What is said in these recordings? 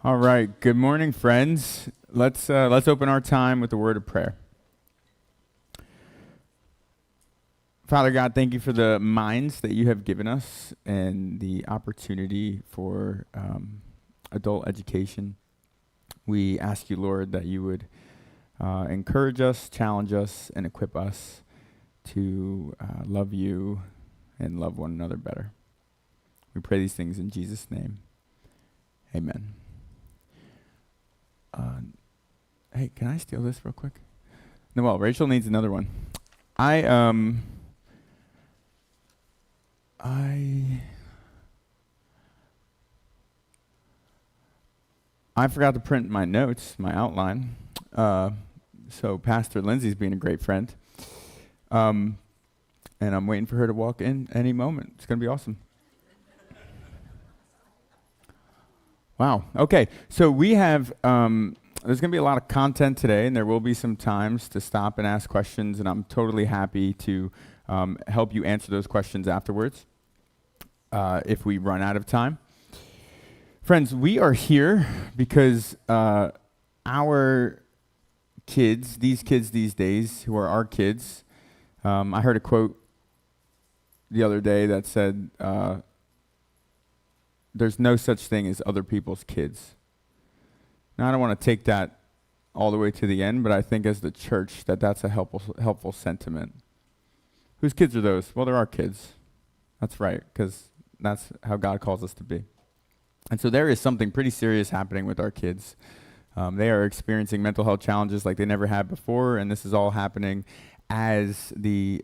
All right. Good morning, friends. Let's open our time with a word of prayer. Father God, thank you for the minds that you have given us and the opportunity for adult education. We ask you, Lord, that you would encourage us, challenge us, and equip us to love you and love one another better. We pray these things in Jesus' name. Amen. Hey, can I steal this real quick? Noelle, Rachel needs another one. I forgot to print my notes, my outline. So Pastor Lindsay's being a great friend. And I'm waiting for her to walk in any moment. It's going to be awesome. Wow. Okay. So we have, there's going to be a lot of content today, and there will be some times to stop and ask questions, and I'm totally happy to help you answer those questions afterwards if we run out of time. Friends, we are here because our kids, these days, who are our kids, I heard a quote the other day that said, there's no such thing as other people's kids. Now, I don't want to take that all the way to the end, but I think as the church that's a helpful sentiment. Whose kids are those? Well, they're our kids. That's right, because that's how God calls us to be. And so there is something pretty serious happening with our kids. They are experiencing mental health challenges like they never had before, and this is all happening as the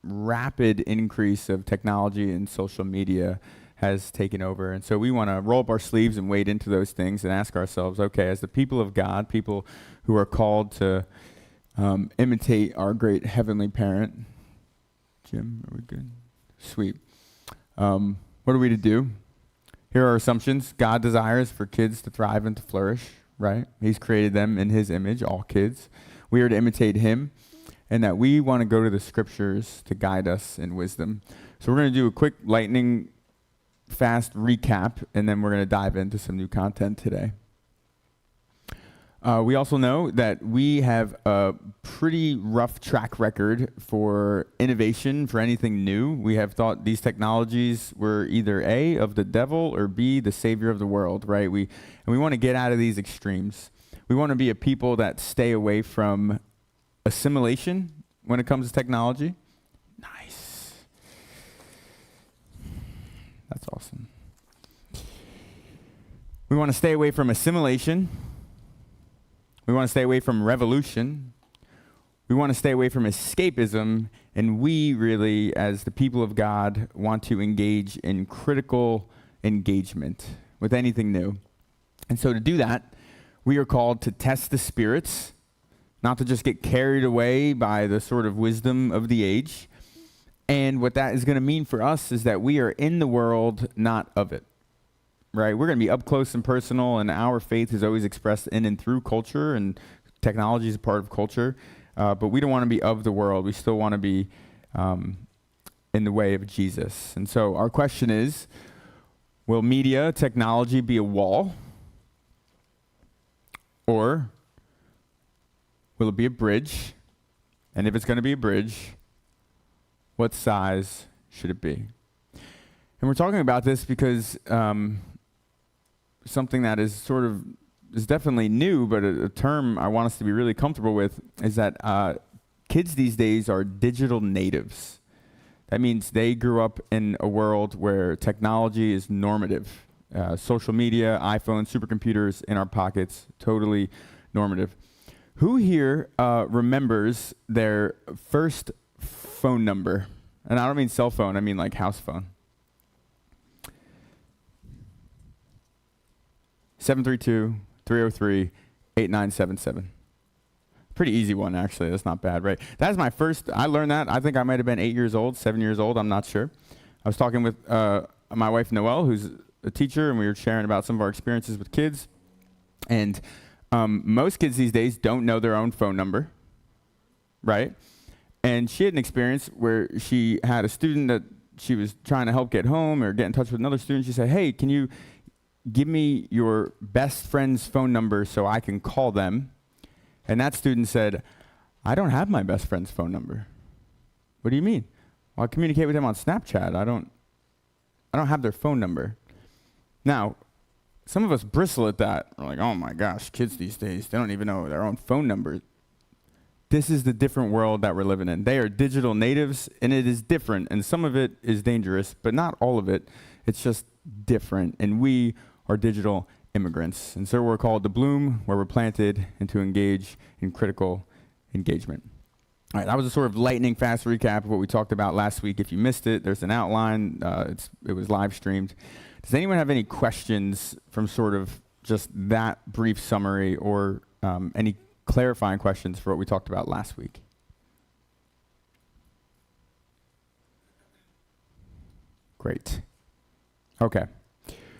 rapid increase of technology and social media has taken over. And so we want to roll up our sleeves and wade into those things and ask ourselves, okay, as the people of God, people who are called to imitate our great heavenly parent. Jim, are we good? Sweet. What are we to do? Here are our assumptions. God desires for kids to thrive and to flourish, right? He's created them in his image, all kids. We are to imitate him, and that we want to go to the scriptures to guide us in wisdom. So we're going to do a quick lightning fast recap, and then we're going to dive into some new content today. We also know that we have a pretty rough track record for innovation, for anything new. We have thought these technologies were either A, of the devil, or B, the savior of the world, right? We want to get out of these extremes. We want to be a people that stay away from assimilation when it comes to technology. Nice. That's awesome. We want to stay away from assimilation. We want to stay away from revolution. We want to stay away from escapism. And we really, as the people of God, want to engage in critical engagement with anything new. And so to do that, we are called to test the spirits, not to just get carried away by the sort of wisdom of the age. And what that is going to mean for us is that we are in the world, not of it, right? We're going to be up close and personal, and our faith is always expressed in and through culture, and technology is a part of culture. But we don't want to be of the world. We still want to be in the way of Jesus. And so our question is, will media, technology be a wall? Or will it be a bridge? And if it's going to be a bridge, what size should it be? And we're talking about this because something that is definitely new, but a term I want us to be really comfortable with is that kids these days are digital natives. That means they grew up in a world where technology is normative. Social media, iPhones, supercomputers in our pockets, totally normative. Who here remembers their first phone number? And I don't mean cell phone, I mean like house phone. 732-303-8977. Pretty easy one, actually. That's not bad, right? That's my first. I learned that. I think I might have been 8 years old, 7 years old. I'm not sure. I was talking with my wife, Noelle, who's a teacher, and we were sharing about some of our experiences with kids. And most kids these days don't know their own phone number, right? And she had an experience where she had a student that she was trying to help get home or get in touch with another student. She said, hey, can you give me your best friend's phone number so I can call them. And that student said, I don't have my best friend's phone number. What do you mean? Well, I communicate with them on Snapchat. I don't have their phone number. Now, some of us bristle at that. We're like, oh my gosh, kids these days, they don't even know their own phone number. This is the different world that we're living in. They are digital natives, and it is different, and some of it is dangerous, but not all of it. It's just different, and we are digital immigrants. And so we're called to bloom where we're planted and to engage in critical engagement. All right, that was a sort of lightning fast recap of what we talked about last week. If you missed it, there's an outline. It was live streamed. Does anyone have any questions from sort of just that brief summary or any clarifying questions for what we talked about last week? Great. Okay.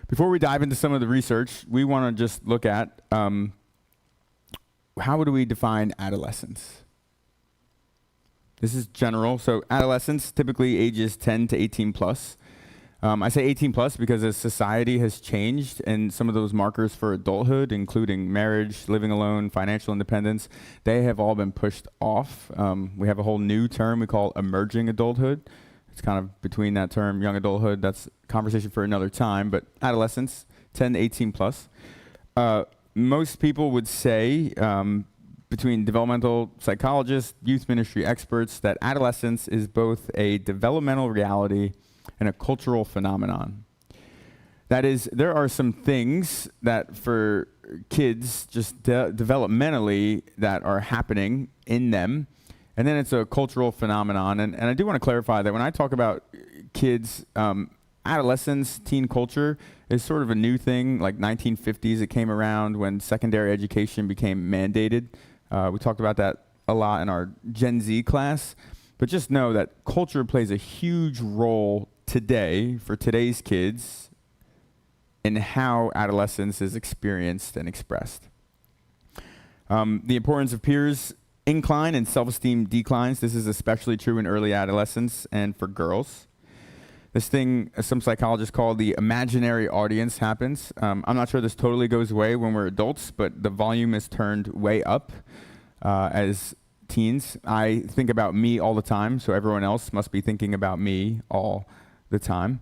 Before we dive into some of the research, we want to just look at how do we define adolescence? This is general. So adolescence, typically ages 10 to 18 plus. I say 18 plus because as society has changed and some of those markers for adulthood, including marriage, living alone, financial independence, they have all been pushed off. We have a whole new term we call emerging adulthood. It's kind of between that term, young adulthood. That's a conversation for another time. But adolescence, 10 to 18 plus. Most people would say, between developmental psychologists, youth ministry experts, that adolescence is both a developmental reality and a cultural phenomenon. That is, there are some things that for kids just developmentally that are happening in them, and then it's a cultural phenomenon. And I do want to clarify that when I talk about kids, adolescence, teen culture is sort of a new thing, like 1950s it came around when secondary education became mandated. We talked about that a lot in our Gen Z class. But just know that culture plays a huge role today for today's kids in how adolescence is experienced and expressed. The importance of peers incline and self-esteem declines. This is especially true in early adolescence and for girls. This thing, some psychologists call the imaginary audience, happens. I'm not sure this totally goes away when we're adults, but the volume is turned way up as teens. I think about me all the time, so everyone else must be thinking about me all the time.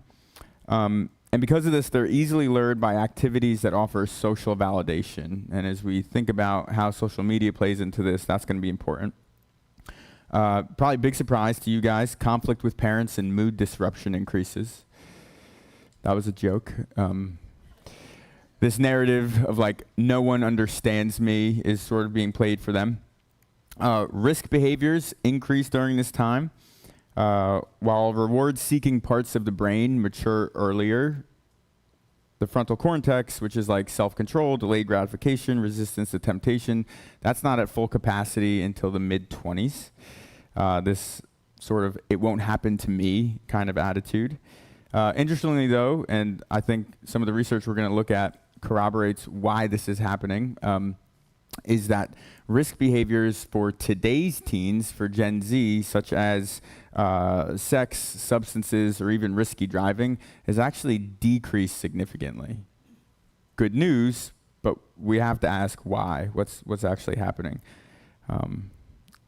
And because of this, they're easily lured by activities that offer social validation. And as we think about how social media plays into this, that's going to be important. Probably big surprise to you guys, conflict with parents and mood disruption increases. That was a joke. This narrative of like, no one understands me is sort of being played for them. Risk behaviors increase during this time. While reward-seeking parts of the brain mature earlier, the frontal cortex, which is like self-control, delayed gratification, resistance to temptation, that's not at full capacity until the mid-20s. This sort of, it won't happen to me kind of attitude. Interestingly, though, and I think some of the research we're going to look at corroborates why this is happening, is that risk behaviors for today's teens, for Gen Z, such as sex, substances, or even risky driving, has actually decreased significantly. Good news, but we have to ask why. What's actually happening?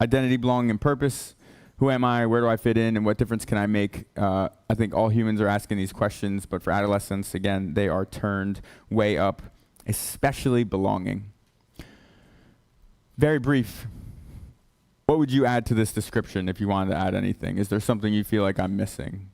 Identity, belonging, and purpose. Who am I? Where do I fit in? And what difference can I make? I think all humans are asking these questions, but for adolescents, again, they are turned way up, especially belonging. Very brief. What would you add to this description if you wanted to add anything? Is there something you feel like I'm missing?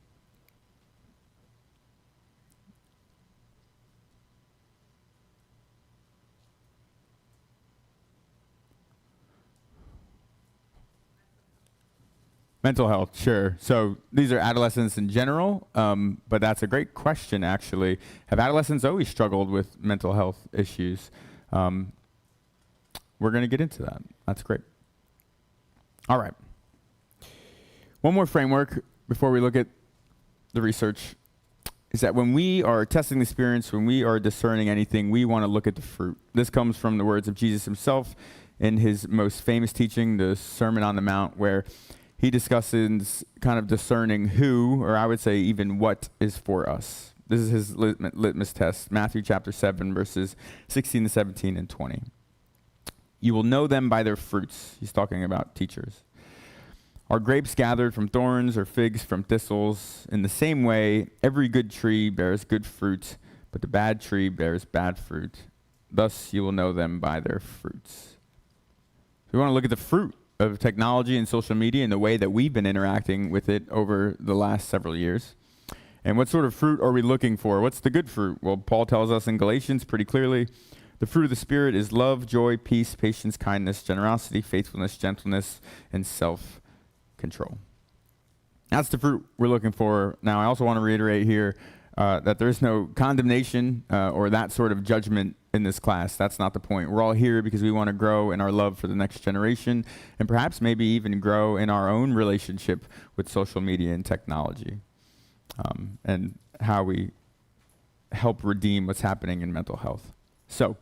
Mental health, sure. So these are adolescents in general, but that's a great question, actually. Have adolescents always struggled with mental health issues? We're going to get into that. That's great. All right. One more framework before we look at the research is that when we are testing the experience, when we are discerning anything, we want to look at the fruit. This comes from the words of Jesus himself in his most famous teaching, the Sermon on the Mount, where he discusses kind of discerning who, or I would say even what, is for us. This is his litmus test, Matthew chapter 7, verses 16 to 17 and 20. You will know them by their fruits. He's talking about teachers. Are grapes gathered from thorns or figs from thistles? In the same way, every good tree bears good fruit, but the bad tree bears bad fruit. Thus you will know them by their fruits. We want to look at the fruit of technology and social media and the way that we've been interacting with it over the last several years. And what sort of fruit are we looking for? What's the good fruit? Well, Paul tells us in Galatians pretty clearly, the fruit of the Spirit is love, joy, peace, patience, kindness, generosity, faithfulness, gentleness, and self-control. That's the fruit we're looking for. Now, I also want to reiterate here that there's no condemnation or that sort of judgment in this class. That's not the point. We're all here because we want to grow in our love for the next generation and perhaps maybe even grow in our own relationship with social media and technology and how we help redeem what's happening in mental health. So,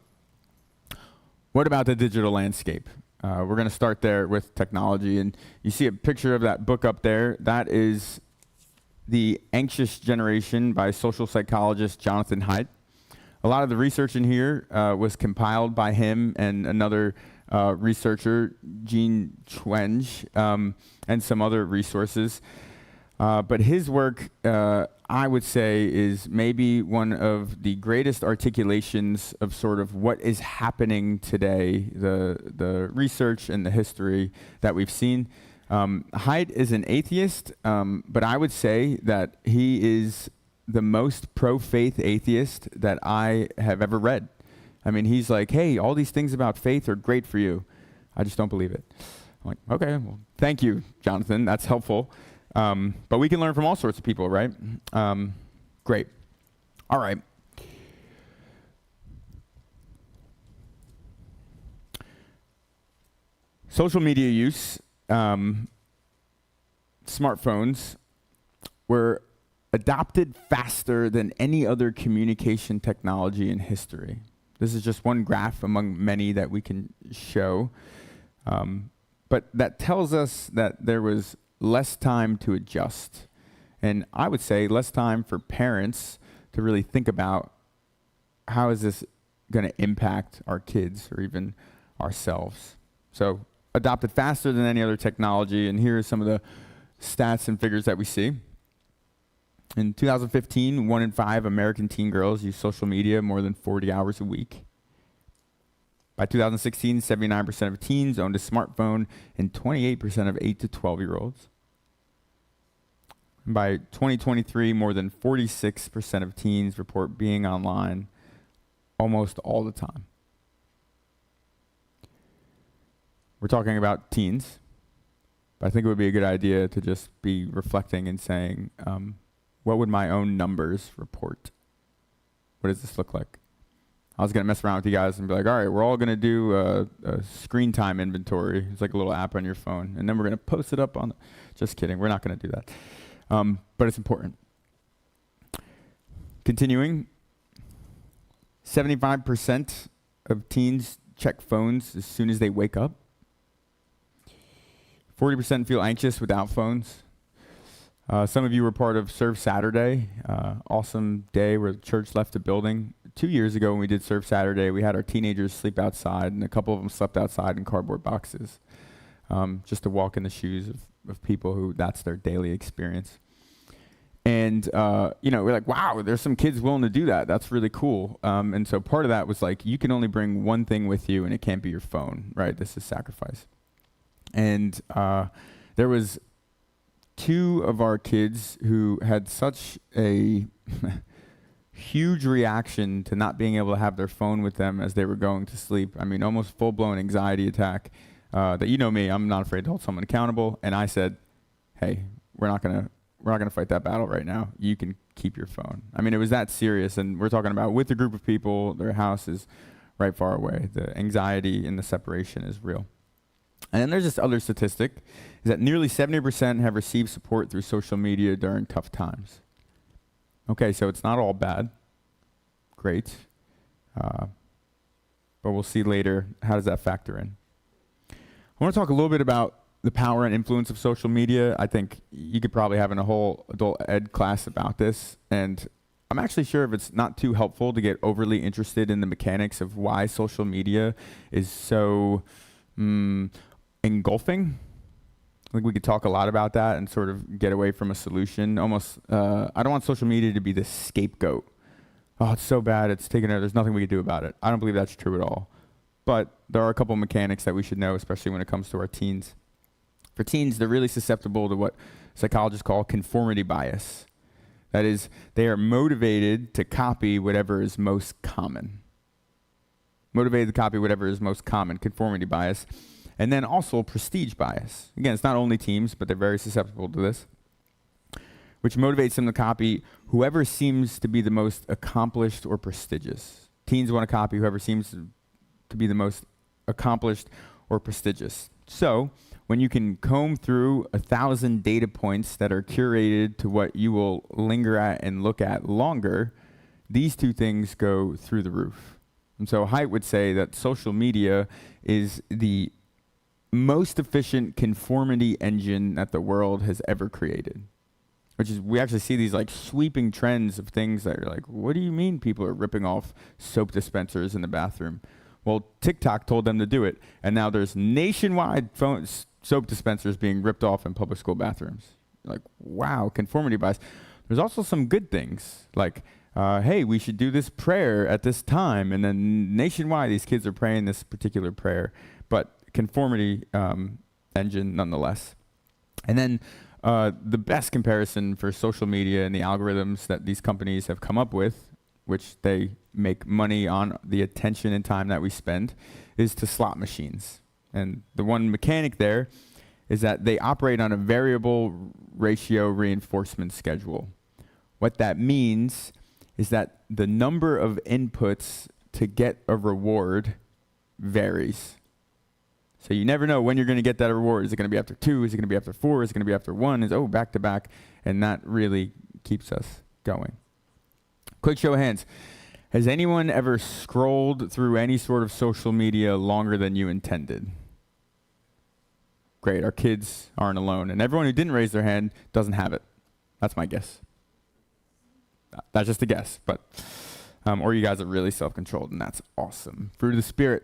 what about the digital landscape? We're going to start there with technology, and you see a picture of that book up there. That is The Anxious Generation by social psychologist Jonathan Haidt. A lot of the research in here was compiled by him and another researcher, Jean Twenge, and some other resources. But his work, I would say, is maybe one of the greatest articulations of sort of what is happening today, the research and the history that we've seen. Haidt is an atheist, but I would say that he is the most pro-faith atheist that I have ever read. I mean, he's like, hey, all these things about faith are great for you. I just don't believe it. I'm like, okay, well, thank you, Jonathan. That's helpful. But we can learn from all sorts of people, right? Great. All right. Social media use, smartphones were adopted faster than any other communication technology in history. This is just one graph among many that we can show. But that tells us that there was less time to adjust. And I would say less time for parents to really think about how is this going to impact our kids or even ourselves. So adopted faster than any other technology. And here are some of the stats and figures that we see. In 2015, 1 in 5 American teen girls use social media more than 40 hours a week. By 2016, 79% of teens owned a smartphone and 28% of 8 to 12-year-olds. By 2023, more than 46% of teens report being online almost all the time. We're talking about teens, but I think it would be a good idea to just be reflecting and saying, what would my own numbers report? What does this look like? I was going to mess around with you guys and be like, all right, we're all going to do a screen time inventory. It's like a little app on your phone. And then we're going to post it up on just kidding. We're not going to do that. But it's important. Continuing, 75% of teens check phones as soon as they wake up. 40% feel anxious without phones. Some of you were part of Serve Saturday, awesome day where the church left the building. 2 years ago when we did Serve Saturday, we had our teenagers sleep outside, and a couple of them slept outside in cardboard boxes, just to walk in the shoes of people who that's their daily experience. And, we're like, wow, there's some kids willing to do that. That's really cool. And so part of that was like, you can only bring one thing with you, and it can't be your phone, right? This is sacrifice. And there was 2 of our kids who had such a huge reaction to not being able to have their phone with them as they were going to sleep. I mean, almost full-blown anxiety attack. That you know me, I'm not afraid to hold someone accountable. And I said, hey, we're not gonna fight that battle right now. You can keep your phone. I mean, it was that serious. And we're talking about with a group of people, their house is right far away. The anxiety and the separation is real. And then there's this other statistic, is that nearly 70% have received support through social media during tough times. Okay, so it's not all bad. Great. But we'll see later, how does that factor in? I want to talk a little bit about the power and influence of social media. I think you could probably have in a whole adult ed class about this. And I'm actually sure if it's not too helpful to get overly interested in the mechanics of why social media is so engulfing. I think we could talk a lot about that and sort of get away from a solution. Almost, I don't want social media to be the scapegoat. Oh, it's so bad, it's taken over, there's nothing we can do about it. I don't believe that's true at all. But there are a couple mechanics that we should know, especially when it comes to our teens. For teens, they're really susceptible to what psychologists call conformity bias. That is, they are motivated to copy whatever is most common. Motivated to copy whatever is most common, conformity bias. And then also prestige bias. Again, it's not only teens, but they're very susceptible to this, which motivates them to copy whoever seems to be the most accomplished or prestigious. Teens want to copy whoever seems to be the most accomplished or prestigious. So, when you can comb through 1,000 data points that are curated to what you will linger at and look at longer, these two things go through the roof. And so Haidt would say that social media is the most efficient conformity engine that the world has ever created. Which is, we actually see these like sweeping trends of things that are like, what do you mean people are ripping off soap dispensers in the bathroom? Well, TikTok told them to do it, and now there's nationwide soap dispensers being ripped off in public school bathrooms. Like, wow, conformity bias. There's also some good things, like, hey, we should do this prayer at this time, and then nationwide these kids are praying this particular prayer. But conformity engine nonetheless. And then the best comparison for social media and the algorithms that these companies have come up with, which they make money on the attention and time that we spend, is to slot machines. And the one mechanic there is that they operate on a variable ratio reinforcement schedule. What that means is that the number of inputs to get a reward varies. So you never know when you're going to get that reward. Is it going to be after 2? Is it going to be after 4? Is it going to be after 1? Is back to back? And that really keeps us going. Quick show of hands. Has anyone ever scrolled through any sort of social media longer than you intended? Great, our kids aren't alone. And everyone who didn't raise their hand doesn't have it. That's my guess. That's just a guess, but or you guys are really self-controlled, and that's awesome. Fruit of the Spirit.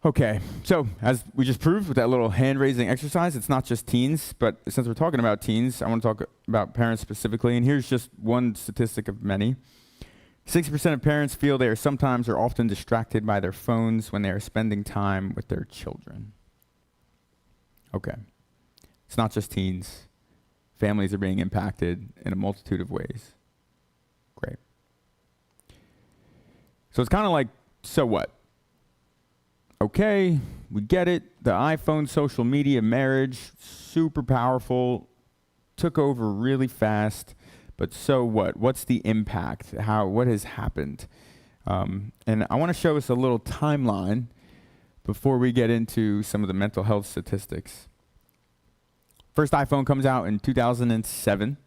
Okay, so as we just proved with that little hand-raising exercise, it's not just teens, but since we're talking about teens, I want to talk about parents specifically, and here's just one statistic of many. 60% of parents feel they are sometimes or often distracted by their phones when they are spending time with their children. Okay, it's not just teens. Families are being impacted in a multitude of ways. Great. So it's kind of like, so what? Okay, we get it. The iPhone social media marriage, super powerful, took over really fast, but so what? What's the impact? What has happened? And I want to show us a little timeline before we get into some of the mental health statistics. First iPhone comes out in 2007.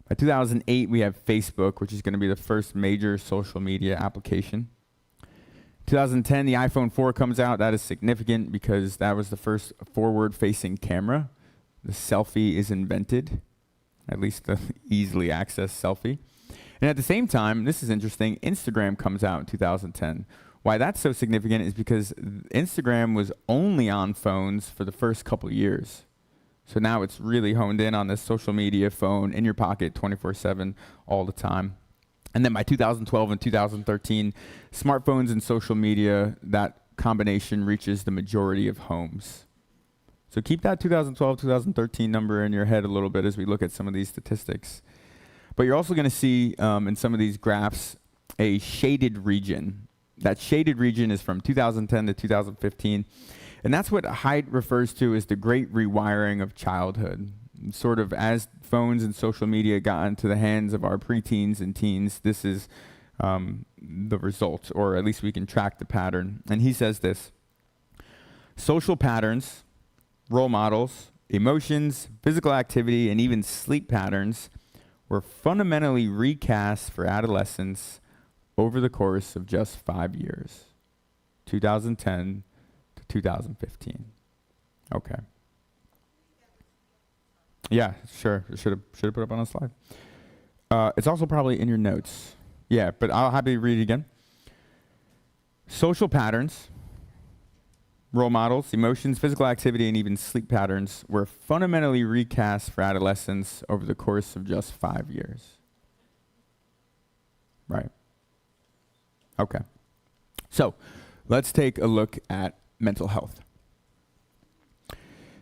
By 2008, we have Facebook, which is going to be the first major social media application. 2010, the iPhone 4 comes out. That is significant because that was the first forward-facing camera. The selfie is invented, at least the easily accessed selfie. And at the same time, this is interesting, Instagram comes out in 2010. Why that's so significant is because Instagram was only on phones for the first couple years. So now it's really honed in on this social media phone in your pocket 24/7 all the time. And then by 2012 and 2013, smartphones and social media, that combination reaches the majority of homes. So keep that 2012, 2013 number in your head a little bit as we look at some of these statistics. But you're also going to see in some of these graphs a shaded region. That shaded region is from 2010 to 2015. And that's what Haidt refers to as the great rewiring of childhood. Sort of as phones and social media got into the hands of our preteens and teens, this is the result, or at least we can track the pattern. And he says this: social patterns, role models, emotions, physical activity, and even sleep patterns were fundamentally recast for adolescents over the course of just 5 years, 2010 to 2015. Okay. Yeah, sure. Should have put up on a slide. It's also probably in your notes. Yeah, but I'll happily read it again. Social patterns, role models, emotions, physical activity, and even sleep patterns were fundamentally recast for adolescents over the course of just 5 years. Right. Okay. So let's take a look at mental health.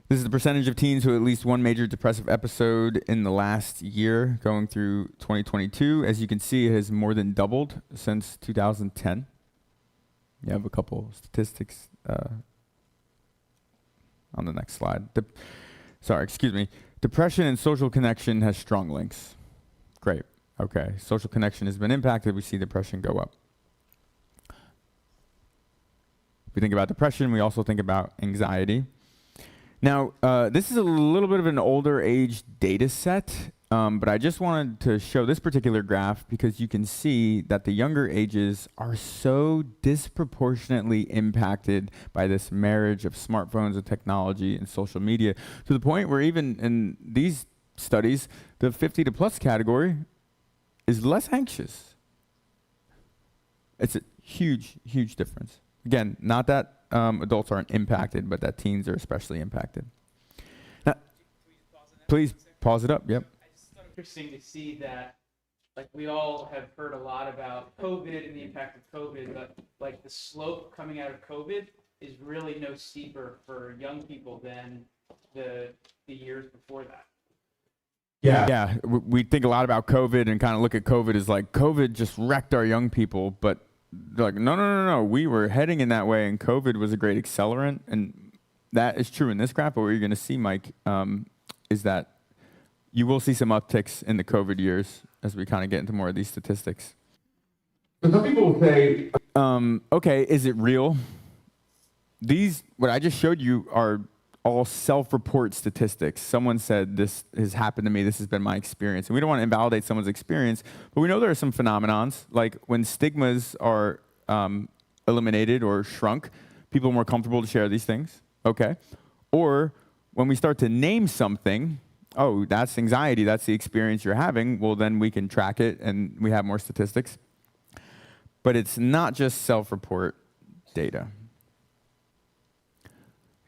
This is the percentage of teens who had at least one major depressive episode in the last year going through 2022. As you can see, it has more than doubled since 2010. You have a couple statistics on the next slide. Depression and social connection has strong links. Great. Okay. Social connection has been impacted. We see depression go up. If we think about depression, we also think about anxiety. Now, this is a little bit of an older age data set, but I just wanted to show this particular graph because you can see that the younger ages are so disproportionately impacted by this marriage of smartphones and technology and social media, to the point where even in these studies, the 50 to plus category is less anxious. It's a huge, huge difference. Again, not that adults aren't impacted, but that teens are especially impacted. Now, please pause it up. Yep. I just thought it was interesting to see that, like, we all have heard a lot about COVID and the impact of COVID, but like the slope coming out of COVID is really no steeper for young people than the years before that. Yeah. We think a lot about COVID and kind of look at COVID as like COVID just wrecked our young people, but they're like, no. We were heading in that way, and COVID was a great accelerant, and that is true in this graph. But what you're going to see, Mike, is that you will see some upticks in the COVID years as we kind of get into more of these statistics. So some people will say, okay, is it real? What I just showed you are all self-report statistics. Someone said, this has happened to me, this has been my experience. And we don't want to invalidate someone's experience, but we know there are some phenomenons, like when stigmas are eliminated or shrunk, people are more comfortable to share these things, okay? Or when we start to name something, oh, that's anxiety, that's the experience you're having, well, then we can track it and we have more statistics. But it's not just self-report data.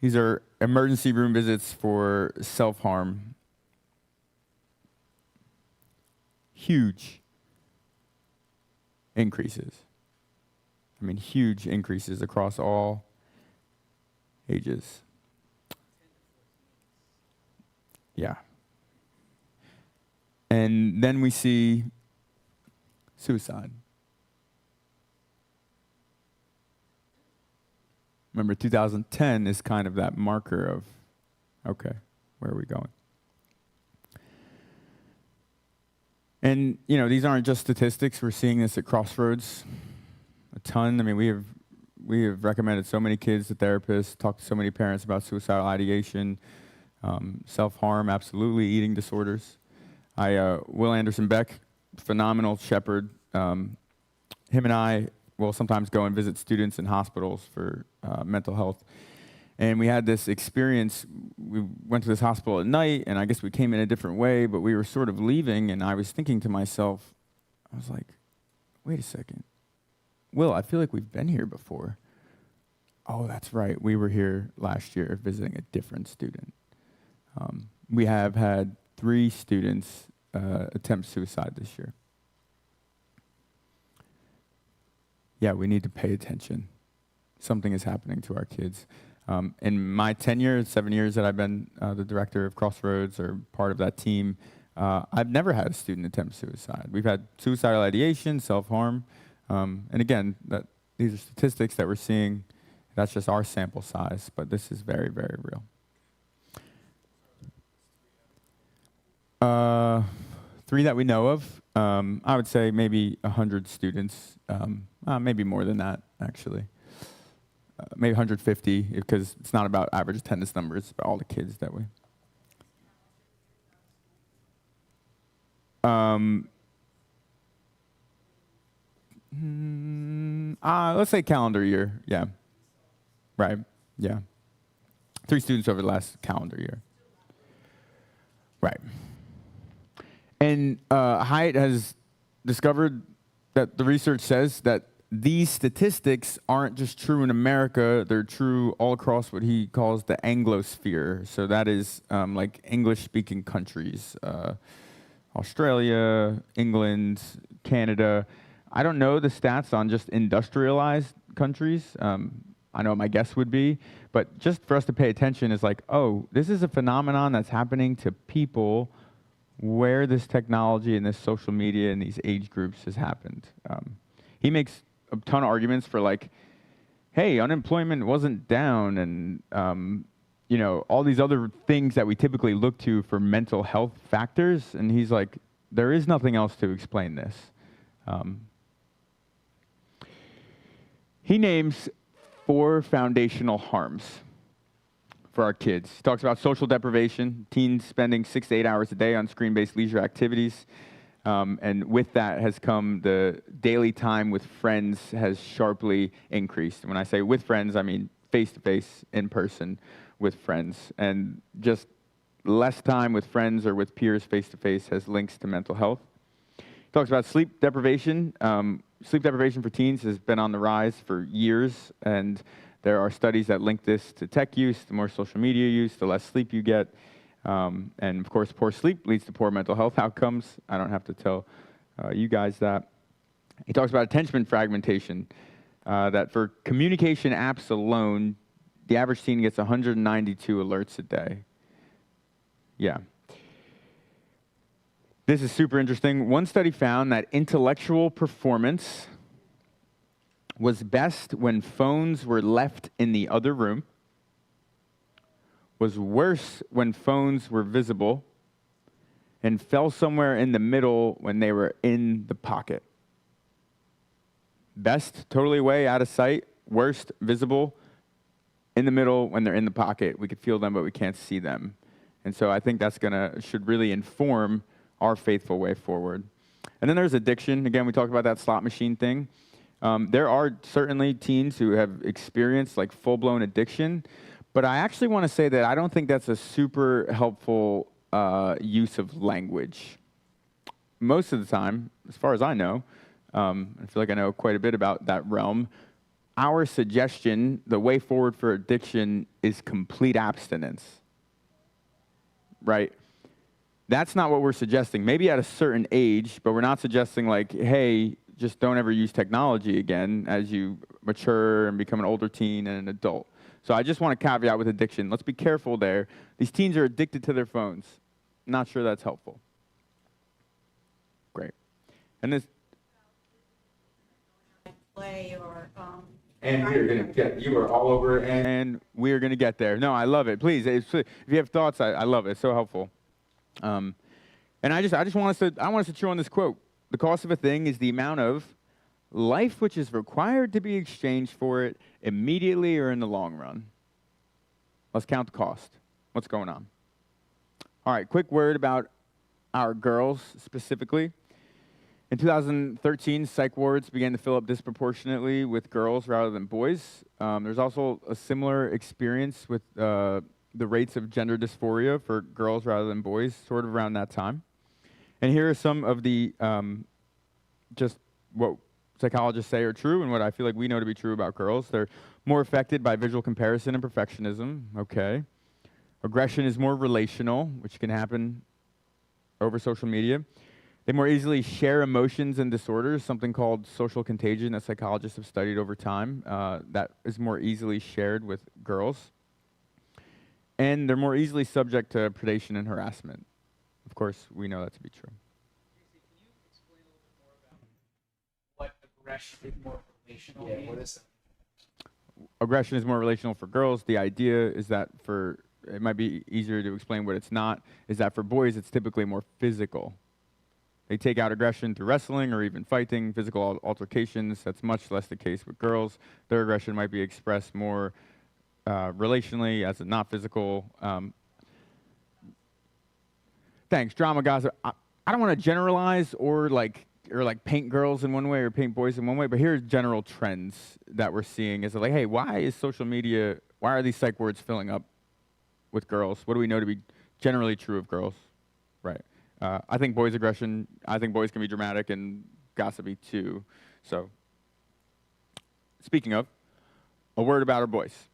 These are emergency room visits for self-harm. Huge increases. I mean, huge increases across all ages. Yeah. And then we see suicide. Remember, 2010 is kind of that marker of, okay, where are we going? And, these aren't just statistics. We're seeing this at Crossroads a ton. I mean, we have recommended so many kids to therapists, talked to so many parents about suicidal ideation, self-harm, absolutely, eating disorders. Will Anderson Beck, phenomenal shepherd, him and I will sometimes go and visit students in hospitals for mental health. And we had this experience. We went to this hospital at night, and I guess we came in a different way, but we were sort of leaving, and I was thinking to myself, I was like, wait a second. Will, I feel like we've been here before. Oh, that's right. We were here last year visiting a different student. We have had 3 students attempt suicide this year. Yeah, we need to pay attention. Something is happening to our kids. In my 7 years that I've been the director of Crossroads or part of that team, I've never had a student attempt suicide. We've had suicidal ideation, self-harm, and again, these are statistics that we're seeing. That's just our sample size, but this is very, very real. 3 that we know of. I would say maybe 100 students, maybe more than that, actually. Maybe 150, because it's not about average attendance numbers, it's about all the kids that we. Let's say calendar year, yeah. Right, yeah. 3 students over the last calendar year. Right. And Hyatt has discovered that the research says that these statistics aren't just true in America, they're true all across what he calls the Anglosphere. So that is like English-speaking countries, Australia, England, Canada. I don't know the stats on just industrialized countries. I know what my guess would be, but just for us to pay attention is like, oh, this is a phenomenon that's happening to people where this technology and this social media and these age groups has happened. He makes a ton of arguments for like, hey, unemployment wasn't down, and you know, all these other things that we typically look to for mental health factors. And he's like, there is nothing else to explain this. He names 4 foundational harms for our kids. He talks about social deprivation, teens spending 6 to 8 hours a day on screen-based leisure activities. And with that has come the daily time with friends has sharply increased. And when I say with friends, I mean face-to-face, in person with friends. And just less time with friends or with peers face-to-face has links to mental health. He talks about sleep deprivation. Sleep deprivation for teens has been on the rise for years, and there are studies that link this to tech use, the more social media use, the less sleep you get. And of course, poor sleep leads to poor mental health outcomes. I don't have to tell you guys that. He talks about attention fragmentation, that for communication apps alone, the average teen gets 192 alerts a day. Yeah. This is super interesting. One study found that intellectual performance was best when phones were left in the other room, was worse when phones were visible, and fell somewhere in the middle when they were in the pocket. Best, totally away, out of sight. Worst, visible, in the middle when they're in the pocket. We could feel them, but we can't see them. And so I think that's should really inform our faithful way forward. And then there's addiction. Again, we talked about that slot machine thing. There are certainly teens who have experienced like full-blown addiction, but I actually want to say that I don't think that's a super helpful use of language. Most of the time, as far as I know, I feel like I know quite a bit about that realm, our suggestion, the way forward for addiction, is complete abstinence, right? That's not what we're suggesting. Maybe at a certain age, but we're not suggesting like, hey, just don't ever use technology again as you mature and become an older teen and an adult. So I just want to caveat with addiction. Let's be careful there. These teens are addicted to their phones. Not sure that's helpful. Great. And this... play or... And we're going to get, you are all over, and we're going to get there. No, I love it. Please, if you have thoughts, I love it. It's so helpful. And I just want us to chew on this quote. The cost of a thing is the amount of life which is required to be exchanged for it immediately or in the long run. Let's count the cost. What's going on? All right, quick word about our girls specifically. In 2013, psych wards began to fill up disproportionately with girls rather than boys. There's also a similar experience with the rates of gender dysphoria for girls rather than boys, sort of around that time. And here are some of the, just what psychologists say are true and what I feel like we know to be true about girls. They're more affected by visual comparison and perfectionism, okay. Aggression is more relational, which can happen over social media. They more easily share emotions and disorders, something called social contagion that psychologists have studied over time, that is more easily shared with girls. And they're more easily subject to predation and harassment. Of course, we know that to be true. Can you explain a little bit more about what aggression is more relational means? What is it? Aggression is more relational for girls. The idea is that it might be easier to explain what it's not, is that for boys, it's typically more physical. They take out aggression through wrestling or even fighting, physical altercations. That's much less the case with girls. Their aggression might be expressed more relationally as a not physical. Thanks, drama, gossip. I don't want to generalize or paint girls in one way or paint boys in one way, but here's general trends that we're seeing. Is like, hey, why is social media, why are these psych wards filling up with girls? What do we know to be generally true of girls? Right. I think boys' aggression, I think boys can be dramatic and gossipy too. So, speaking of, a word about our boys.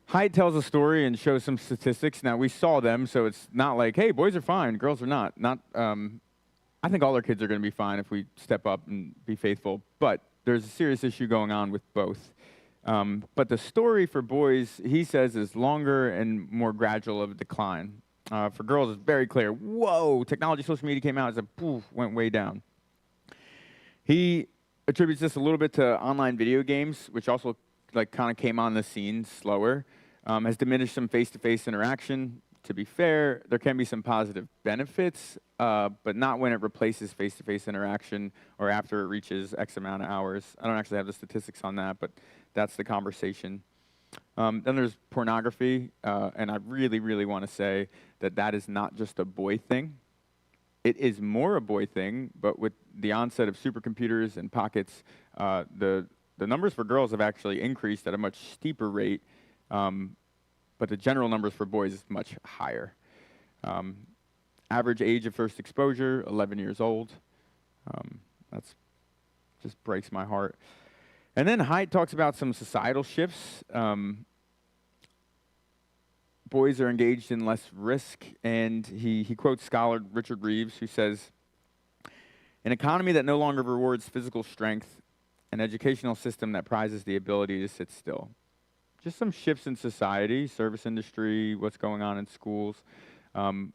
Hyde tells a story and shows some statistics. Now, we saw them, so it's not like, hey, boys are fine, girls are not. I think all our kids are going to be fine if we step up and be faithful, but there's a serious issue going on with both. But the story for boys, he says, is longer and more gradual of a decline. For girls, it's very clear. Whoa, technology, social media came out, it's a poof, went way down. He attributes this a little bit to online video games, which also kind of came on the scene slower, has diminished some face-to-face interaction. To be fair, there can be some positive benefits, but not when it replaces face-to-face interaction or after it reaches X amount of hours. I don't actually have the statistics on that, but that's the conversation. Then there's pornography, and I really, really want to say that that is not just a boy thing. It is more a boy thing, but with the onset of supercomputers and pockets, the numbers for girls have actually increased at a much steeper rate, but the general numbers for boys is much higher. Average age of first exposure, 11 years old. That's just breaks my heart. And then Hyde talks about some societal shifts. Boys are engaged in less risk, and he quotes scholar Richard Reeves, who says, an economy that no longer rewards physical strength, an educational system that prizes the ability to sit still. Just some shifts in society, service industry, what's going on in schools,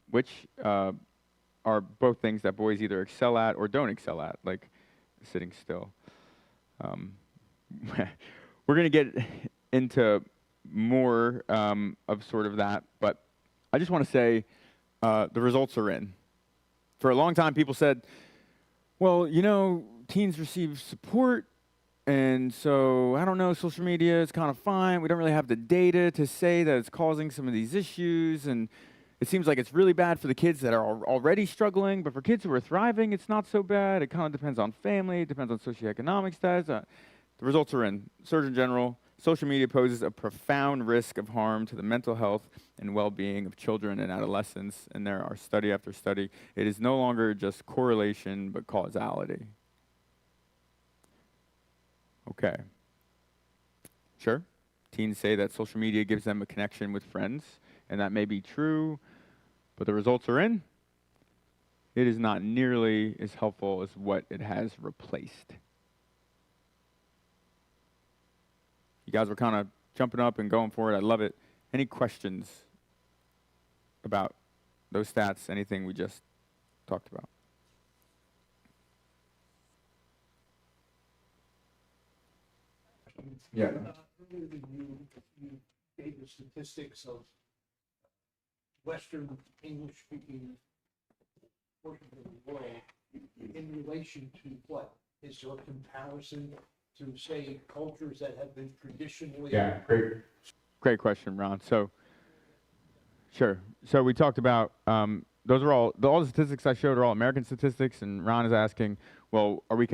which are both things that boys either excel at or don't excel at, like sitting still. We're going to get into more of sort of that, but I just want to say the results are in. For a long time, people said, well, teens receive support, and so, I don't know, social media is kind of fine. We don't really have the data to say that it's causing some of these issues, and it seems like it's really bad for the kids that are already struggling, but for kids who are thriving, it's not so bad. It kind of depends on family, it depends on socioeconomic status. The results are in. Surgeon General, social media poses a profound risk of harm to the mental health and well-being of children and adolescents, and there are study after study. It is no longer just correlation, but causality. Okay. Sure. Teens say that social media gives them a connection with friends, and that may be true, but the results are in. It is not nearly as helpful as what it has replaced. You guys were kind of jumping up and going for it. I love it. Any questions about those stats, anything we just talked about? Yeah. Earlier you gave the statistics of Western English-speaking portion of the world in relation to what? Is there a comparison to, say, cultures that have been traditionally... Yeah, great question, Ron. So, sure. So we talked about, those are all the statistics I showed are all American statistics, and Ron is asking, well, are we,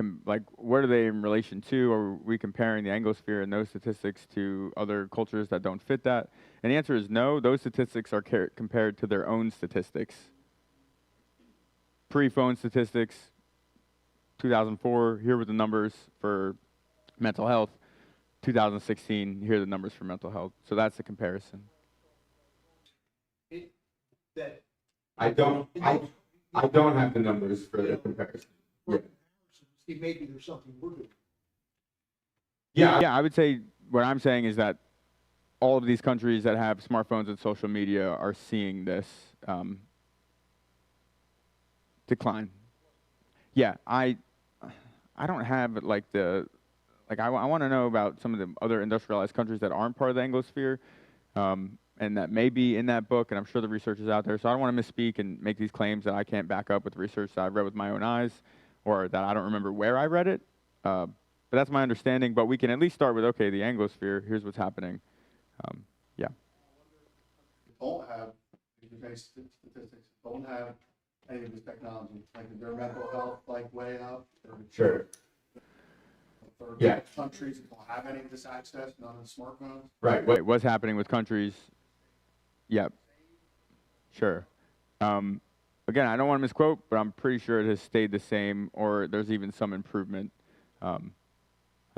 what are they in relation to? Are we comparing the Anglosphere and those statistics to other cultures that don't fit that? And the answer is no. Those statistics are compared to their own statistics. Pre-phone statistics, 2004, here were the numbers for mental health. 2016, here are the numbers for mental health. So that's the comparison. I don't have the numbers for the comparison. Yeah. Maybe there's something we're doing. Yeah, I would say what I'm saying is that all of these countries that have smartphones and social media are seeing this decline. Yeah, I don't have I want to know about some of the other industrialized countries that aren't part of the Anglosphere, and that may be in that book, and I'm sure the research is out there. So I don't want to misspeak and make these claims that I can't back up with research that I've read with my own eyes, or that I don't remember where I read it. But that's my understanding. But we can at least start with, okay, the Anglosphere, here's what's happening. Yeah. Don't have based statistics, don't have any of this technology, like their mental health, way up. Sure. Yeah. Countries that don't have any of this access, none of the smartphones. Right. What's happening with countries? Yeah. Sure. again, I don't want to misquote, but I'm pretty sure it has stayed the same, or there's even some improvement. I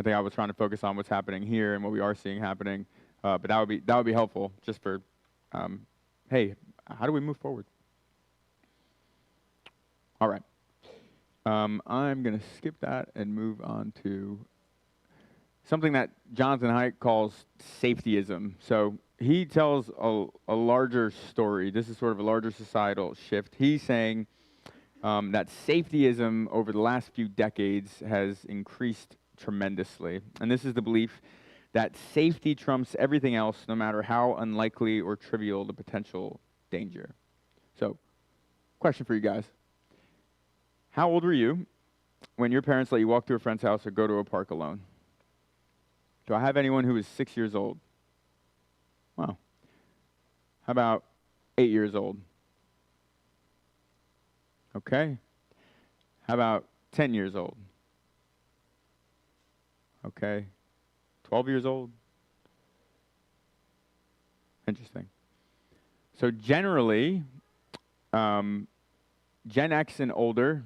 think I was trying to focus on what's happening here and what we are seeing happening, but that would be helpful just for, hey, how do we move forward? All right. I'm going to skip that and move on to something that Jonathan Haidt calls safetyism. So he tells a larger story. This is sort of a larger societal shift. He's saying that safetyism over the last few decades has increased tremendously. And this is the belief that safety trumps everything else, no matter how unlikely or trivial the potential danger. So, question for you guys. How old were you when your parents let you walk to a friend's house or go to a park alone? Do I have anyone who is 6 years old? Wow. How about 8 years old? Okay. How about 10 years old? Okay. 12 years old? Interesting. So generally, Gen X and older,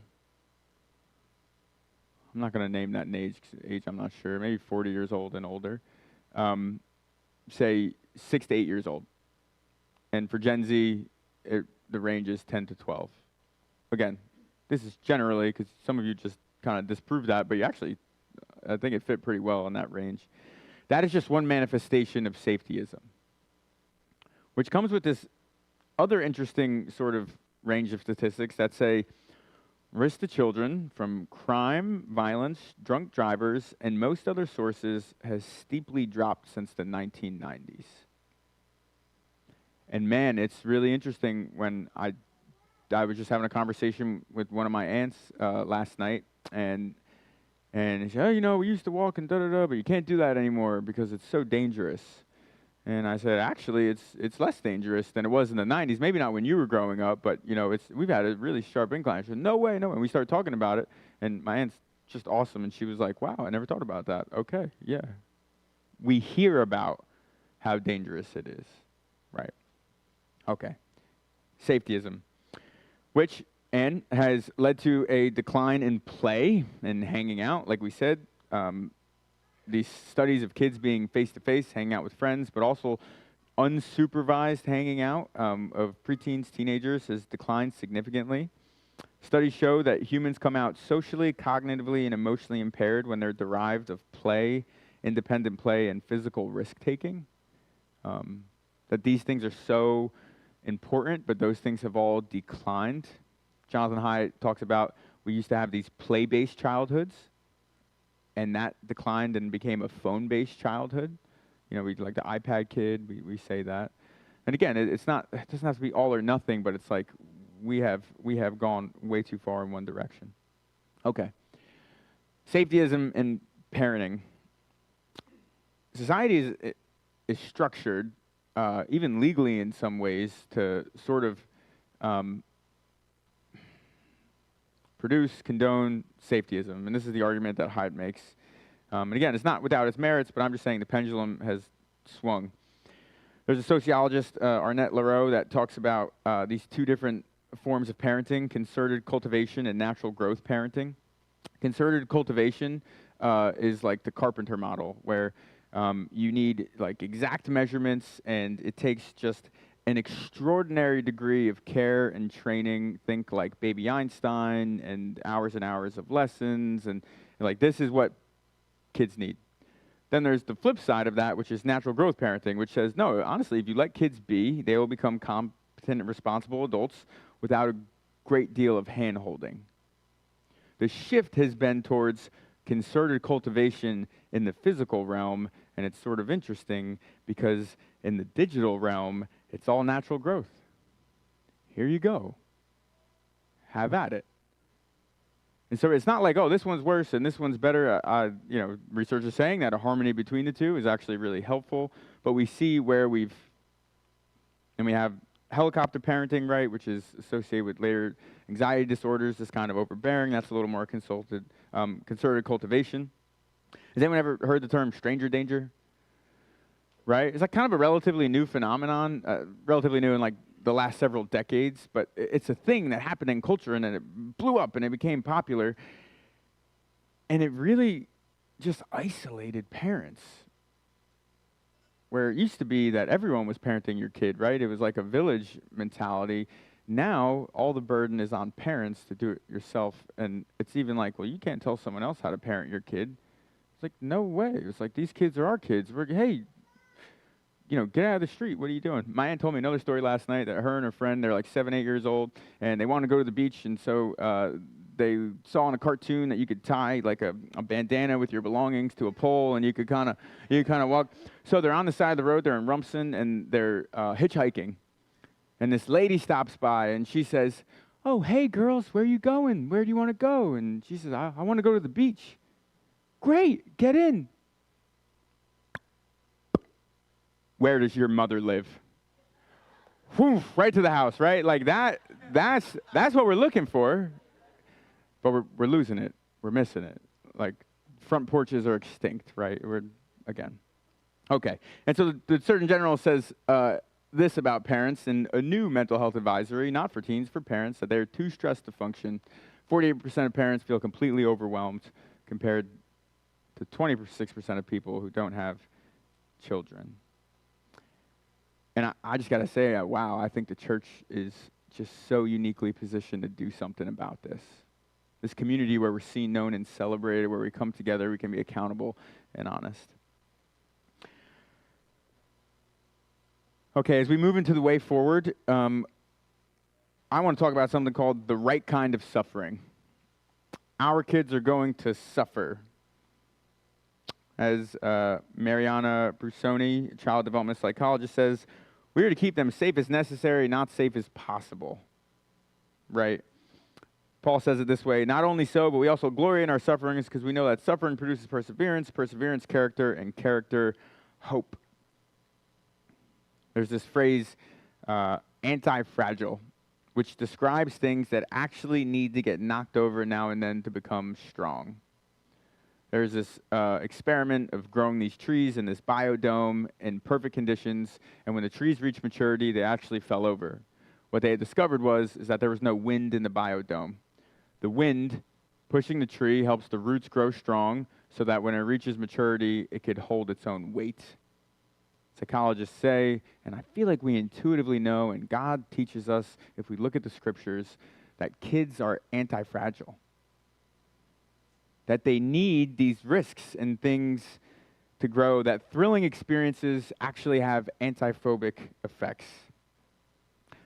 I'm not going to name that age, I'm not sure, maybe 40 years old and older, say 6 to 8 years old. And for Gen Z, the range is 10 to 12. Again, this is generally, because some of you just kind of disproved that, but you actually, I think it fit pretty well in that range. That is just one manifestation of safetyism, which comes with this other interesting sort of range of statistics that say risk to children from crime, violence, drunk drivers, and most other sources has steeply dropped since the 1990s. And man, it's really interesting when I was just having a conversation with one of my aunts last night, and she said, oh, you know, we used to walk and da-da-da, but you can't do that anymore because it's so dangerous. And I said, actually, it's less dangerous than it was in the 90s. Maybe not when you were growing up, but, you know, we've had a really sharp incline. She said, no way, no way. And we started talking about it, and my aunt's just awesome, and she was like, wow, I never thought about that. Okay, yeah. We hear about how dangerous it is, right? Okay. Safetyism, which has led to a decline in play and hanging out, like we said. These studies of kids being face-to-face, hanging out with friends, but also unsupervised hanging out of preteens, teenagers has declined significantly. Studies show that humans come out socially, cognitively, and emotionally impaired when they're derived of play, independent play, and physical risk-taking. That these things are so important, but those things have all declined. Jonathan Haidt talks about we used to have these play-based childhoods, and that declined and became a phone-based childhood. You know, we like the iPad kid, we say that. And again, it doesn't have to be all or nothing, but it's like we have gone way too far in one direction. Okay. Safetyism and parenting. Society is structured, even legally in some ways, to sort of produce, condone safetyism. And this is the argument that Haidt makes. And again, it's not without its merits, but I'm just saying the pendulum has swung. There's a sociologist, Arnett Leroux, that talks about these two different forms of parenting, concerted cultivation and natural growth parenting. Concerted cultivation is like the carpenter model, where you need like exact measurements, and it takes just an extraordinary degree of care and training. Think like baby Einstein and hours of lessons, and like this is what kids need. Then there's the flip side of that, which is natural growth parenting, which says, no, honestly, if you let kids be, they will become competent and responsible adults without a great deal of hand-holding. The shift has been towards concerted cultivation in the physical realm, and it's sort of interesting because in the digital realm, it's all natural growth. Here you go. Have at it. And so it's not like, oh, this one's worse and this one's better. You know, research is saying that a harmony between the two is actually really helpful. But we see where we have helicopter parenting, right, which is associated with later anxiety disorders, this kind of overbearing. That's a little more concerted cultivation. Has anyone ever heard the term stranger danger? Right? It's like kind of a relatively new phenomenon, relatively new in like the last several decades, but it's a thing that happened in culture, and then it blew up and it became popular. And it really just isolated parents. Where it used to be that everyone was parenting your kid, right? It was like a village mentality. Now, all the burden is on parents to do it yourself. And it's even like, well, you can't tell someone else how to parent your kid. It's like, no way. It's like, these kids are our kids. Hey, get out of the street. What are you doing? My aunt told me another story last night that her and her friend, they're like 7, 8 years old, and they want to go to the beach. And so they saw in a cartoon that you could tie like a bandana with your belongings to a pole, and you could kind of walk. So they're on the side of the road. They're in Rumson, and they're hitchhiking. And this lady stops by, and she says, "Oh, hey, girls, where are you going? Where do you want to go?" And she says, I want to go to the beach." "Great, get in." "Where does your mother live?" Whew, right to the house, right? Like that's what we're looking for. But we're losing it. We're missing it. Like, front porches are extinct, right? Okay. And so the Surgeon General says this about parents in a new mental health advisory, not for teens, for parents, that they're too stressed to function. 48% of parents feel completely overwhelmed compared to 26% of people who don't have children. And I just got to say, wow, I think the church is just so uniquely positioned to do something about this. This community where we're seen, known, and celebrated, where we come together, we can be accountable and honest. Okay, as we move into the way forward, I want to talk about something called the right kind of suffering. Our kids are going to suffer. As Mariana Brusoni, child development psychologist, says, we are to keep them safe as necessary, not safe as possible. Right? Paul says it this way: not only so, but we also glory in our sufferings because we know that suffering produces perseverance, perseverance, character, and character, hope. There's this phrase, anti-fragile, which describes things that actually need to get knocked over now and then to become strong. There's this experiment of growing these trees in this biodome in perfect conditions, and when the trees reached maturity, they actually fell over. What they had discovered is that there was no wind in the biodome. The wind pushing the tree helps the roots grow strong so that when it reaches maturity, it could hold its own weight. Psychologists say, and I feel like we intuitively know, and God teaches us if we look at the scriptures, that kids are anti-fragile. That they need these risks and things to grow, that thrilling experiences actually have antiphobic effects.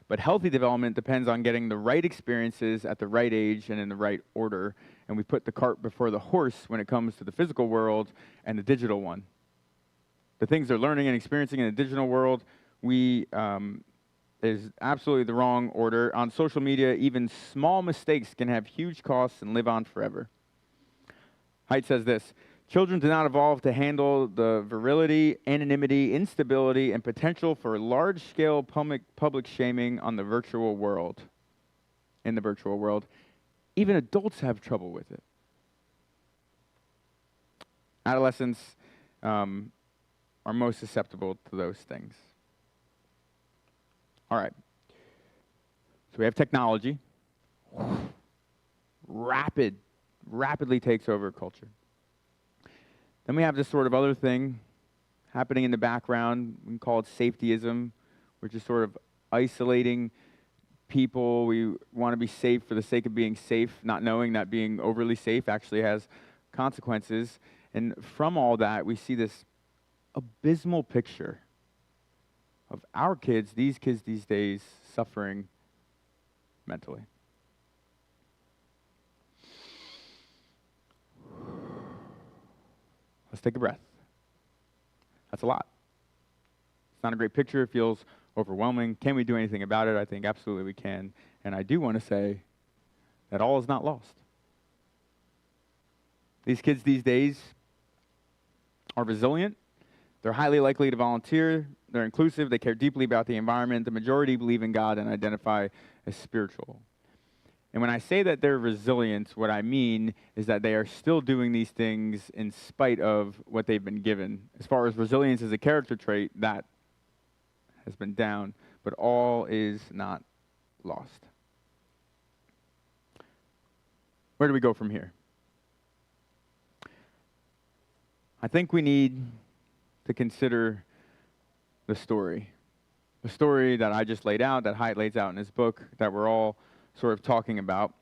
But healthy development depends on getting the right experiences at the right age and in the right order. And we put the cart before the horse when it comes to the physical world and the digital one. The things they're learning and experiencing in the digital world, is absolutely the wrong order. On social media, even small mistakes can have huge costs and live on forever. Haidt says this: children do not evolve to handle the virility, anonymity, instability, and potential for large-scale public shaming on the virtual world. In the virtual world, even adults have trouble with it. Adolescents are most susceptible to those things. All right. So we have technology. Rapidly takes over culture. Then we have this sort of other thing happening in the background. We can call it safetyism. We're just sort of isolating people. We want to be safe for the sake of being safe, not knowing that being overly safe actually has consequences. And from all that, we see this abysmal picture of our kids, these kids these days, suffering mentally. Let's take a breath. That's a lot. It's not a great picture. It feels overwhelming. Can we do anything about it? I think absolutely we can. And I do want to say that all is not lost. These kids these days are resilient. They're highly likely to volunteer. They're inclusive. They care deeply about the environment. The majority believe in God and identify as spiritual. And when I say that they're resilient, what I mean is that they are still doing these things in spite of what they've been given. As far as resilience as a character trait, that has been down. but all is not lost. Where do we go from here? I think we need to consider the story that I just laid out, that Hyatt lays out in his book, that we're all sort of talking about.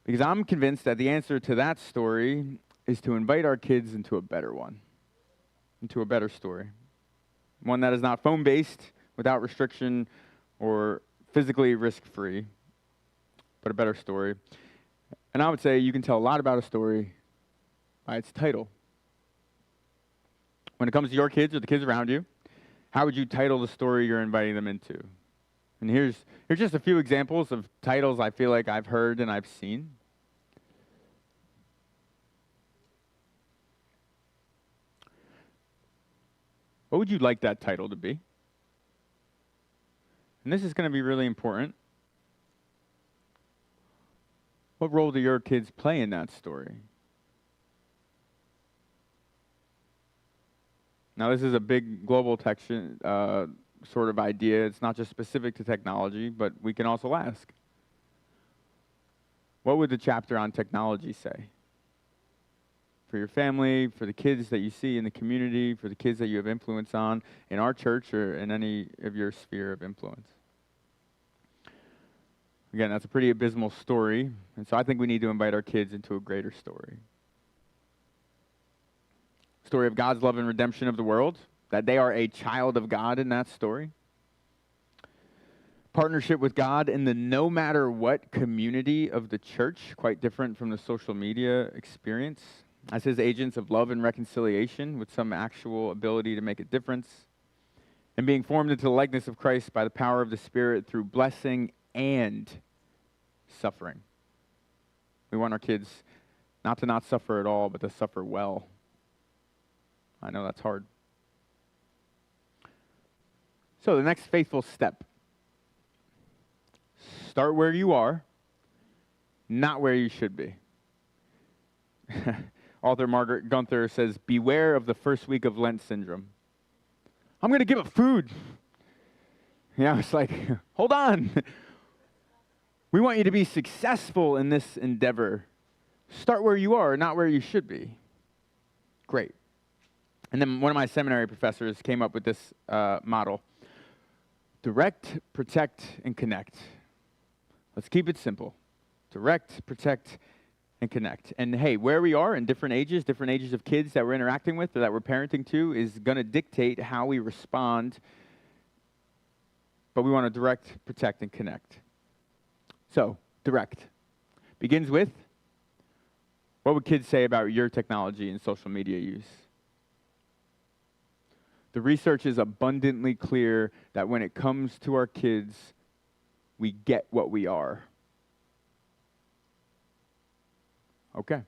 Because I'm convinced that the answer to that story is to invite our kids into a better one, into a better story. One that is not phone-based, without restriction, or physically risk-free, but a better story. And I would say you can tell a lot about a story by its title. When it comes to your kids or the kids around you, how would you title the story you're inviting them into? And here's just a few examples of titles I feel like I've heard and I've seen. What would you like that title to be? And this is going to be really important. What role do your kids play in that story? Now, this is a big global sort of idea. It's not just specific to technology, but we can also ask, what would the chapter on technology say? For your family, for the kids that you see in the community, for the kids that you have influence on in our church or in any of your sphere of influence. Again, that's a pretty abysmal story, and so I think we need to invite our kids into a greater story. Story of God's love and redemption of the world, that they are a child of God in that story. Partnership with God in the no matter what community of the church, quite different from the social media experience, as his agents of love and reconciliation with some actual ability to make a difference, and being formed into the likeness of Christ by the power of the Spirit through blessing and suffering. We want our kids not to not suffer at all, but to suffer well. I know that's hard. So the next faithful step. Start where you are, not where you should be. Author Margaret Gunther says, beware of the first week of Lent syndrome. I'm going to give up food. Yeah, it's like, hold on. We want you to be successful in this endeavor. Start where you are, not where you should be. Great. And then one of my seminary professors came up with this model. Direct, protect, and connect. Let's keep it simple. Direct, protect, and connect. And hey, where we are in different ages of kids that we're interacting with or that we're parenting to is going to dictate how we respond. But we want to direct, protect, and connect. So, direct. Begins with, what would kids say about your technology and social media use? The research is abundantly clear that when it comes to our kids, we get what we are. Okay.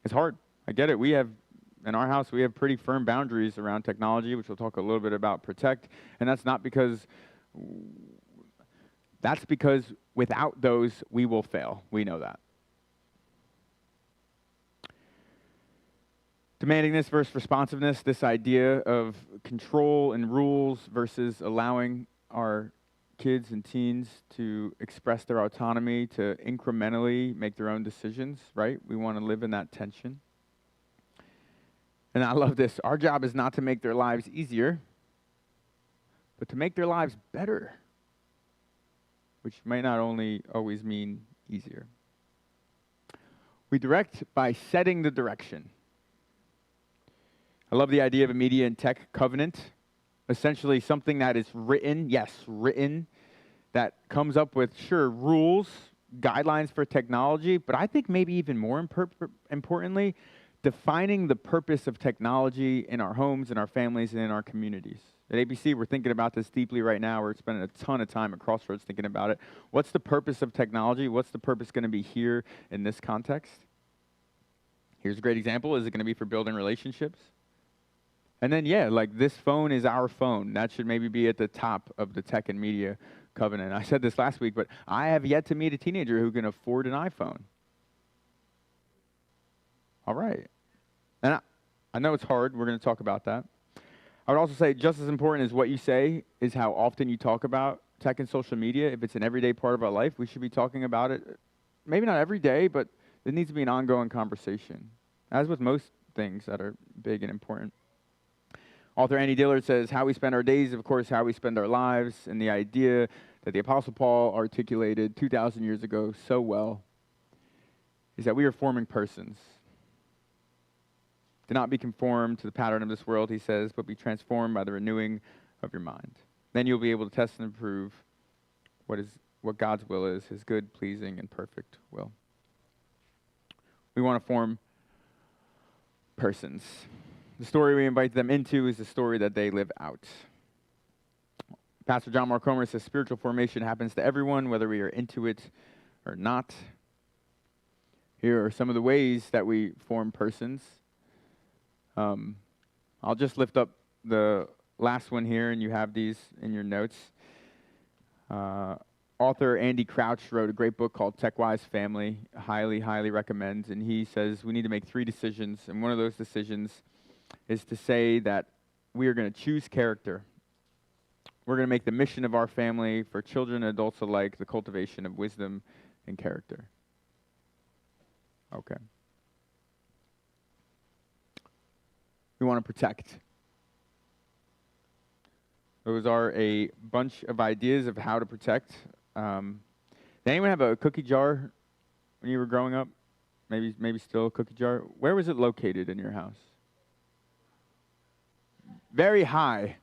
It's hard. I get it. In our house, we have pretty firm boundaries around technology, which we'll talk a little bit about protect. And that's because without those, we will fail. We know that. Demandingness versus responsiveness, this idea of control and rules versus allowing our kids and teens to express their autonomy, to incrementally make their own decisions, right? We want to live in that tension. And I love this. Our job is not to make their lives easier, but to make their lives better, which might not only always mean easier. We direct by setting the direction. I love the idea of a media and tech covenant, essentially something that is written, that comes up with, rules, guidelines for technology, but I think maybe even more importantly, defining the purpose of technology in our homes, in our families, and in our communities. At APC, we're thinking about this deeply right now. We're spending a ton of time at Crossroads thinking about it. What's the purpose of technology? What's the purpose going to be here in this context? Here's a great example. Is it going to be for building relationships? And then, this phone is our phone. That should maybe be at the top of the tech and media covenant. I said this last week, but I have yet to meet a teenager who can afford an iPhone. All right. And I know it's hard. We're going to talk about that. I would also say just as important as what you say is how often you talk about tech and social media. If it's an everyday part of our life, we should be talking about it. Maybe not every day, but it needs to be an ongoing conversation, as with most things that are big and important. Author Andy Dillard says, how we spend our days, of course, how we spend our lives, and the idea that the Apostle Paul articulated 2,000 years ago so well is that we are forming persons. Do not be conformed to the pattern of this world, he says, but be transformed by the renewing of your mind. Then you'll be able to test and approve what God's will is, his good, pleasing, and perfect will. We want to form persons. The story we invite them into is the story that they live out. Pastor John Mark Comer says spiritual formation happens to everyone, whether we are into it or not. Here are some of the ways that we form persons. I'll just lift up the last one here, and you have these in your notes. Author Andy Crouch wrote a great book called Tech-Wise Family. Highly, highly recommends. And he says we need to make 3 decisions. And one of those decisions is to say that we are going to choose character. We're going to make the mission of our family for children and adults alike the cultivation of wisdom and character. Okay. We want to protect. Those are a bunch of ideas of how to protect. Did anyone have a cookie jar when you were growing up? Maybe still a cookie jar. Where was it located in your house? Very high.